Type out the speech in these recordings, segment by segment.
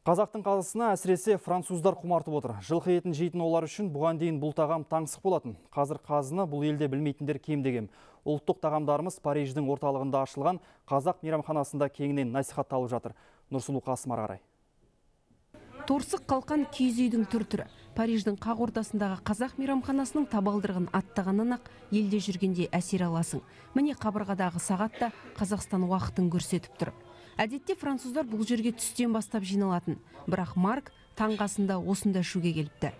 Қазақтың қазысына әсіресе француздар құмартып отыр. Жылқы етін жейтін олар үшін бұған дейін бұл тағам таңсық болатын. Қазір қазыны бұл елде білмейтіндер кем-дегем. Ұлттық тағамдарымыз Париждің орталығында ашылған қазақ мейрамханасында кеңінен насихатталып жатыр. Нұрсұлу Қасым ары қарай. Торсық қалқан киіз үйдің түр-түрі. Париждің қақ ортасындағы қазақ мейрамханасының табалдырығын аттағаннан ақ елде жүргенде әсер аласың. Міне қабырғадағы сағат та Қазақстан уақытын көрсетіп тұр. Әдетте француздар бұл жерге түстен бастап жиналатын. Бірақ Марк таңғасында осында шуге келіпті.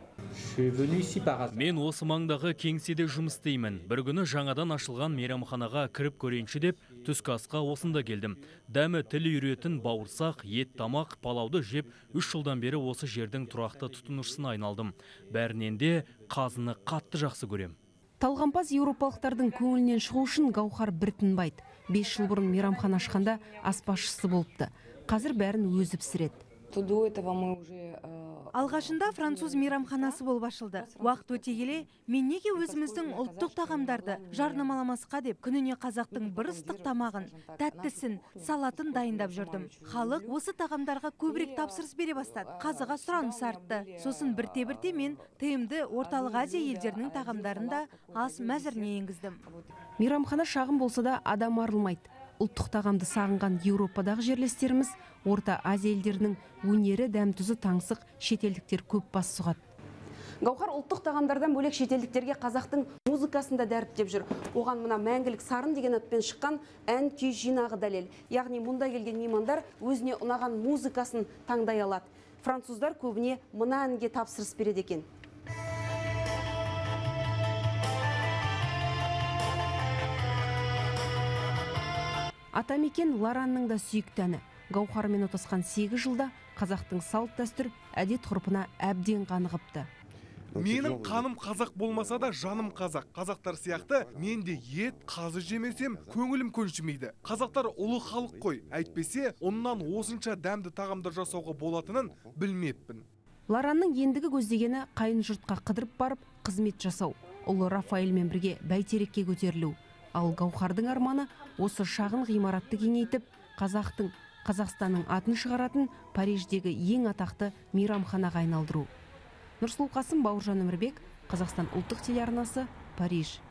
Мен осы маңдағы кеңседе жұмыс істеймін. Бір күні жаңадан ашылған мейрамханаға кіріп көрейінші деп түскі асқа осында келдім. Дәмі тіл үйретін бауырсақ, ет тамақ, палауды жеп 3 жылдан бері осы жердің тұрақты тұтынушысына айналдым. Бәрінен де қазыны қатты жақсы көрем. Талғампаз еуропалықтардың көңілінен шығу үшін Гаухар бір тынбайды. 5 жыл бұрын мейрамхана ашқанда аспазшысы болыпты. Қазір бәрін өзі пісіреді. Алғашында француз мейрамханасы болып ашылды. Уақыт өте келе, мен неге өзіміздің ұлттық тағамдарды жарнамаламасқа деп күніне қазақтың бір ыстық тамағын, тәттісін, салатын дайындап жүрдім. Халық осы тағамдарға көбірек тапсырыс бере бастады. Қазыға сұраныс артты. Сосын бірте-бірте мен ТМД орталық Азия елдерінің тағамдарында ас мәзіріне енгіздім. Мейрамхана шағын болса да адам арылмайды. Ұлттық тағамды сағынған Еуропадағы жерлестеріміз Орта Азия елдерінің өнері дәм-тұзы таңсық, шетелдіктер көп бас сұғады. Гаухар ұлттық тағамдардан бөлек шетелдіктерге қазақтың музыкасын да дәріптеп жүр. Оған мына мәңгілік сарын деген атпен шыққан ән күй жинағы дәлел. Яғни мұнда келген меймандар өзіне ұнаған музыкасын таңдай алады. Француздар көбіне мына әнге тапсырыс береді екен. Атамекен Ларанның да сүйікті әні. Гаухармен отасқан 8 жылда қазақтың салт дәстүр әдет ғұрпына әбден қанығыпты. Менің қаным қазақ болмаса да жаным қазақ. Қазақтар сияқты мен де ет, қазы жемесем көңілім көншімейді. Қазақтар ұлы халық қой. Әйтпесе, оннан осынша дәмді тағамдар жасауға болатынын білмеппін. Ларанның ендігі көздегені қайын жұртқа қыдырып барып қызмет жасау. Ұлы Рафаэльмен бірге бәйтерекке көтерілу. Ал Гаухардың арманы осы шағын ғимаратты кеңейтіп, Қазақстанның атын шығаратын Париждегі ең атақты мейрамханаға айналдыру. Нұрсұлу Қасым, Бауыржан Өмірбек, Қазақстан ұлттық телеарнасы, Париж.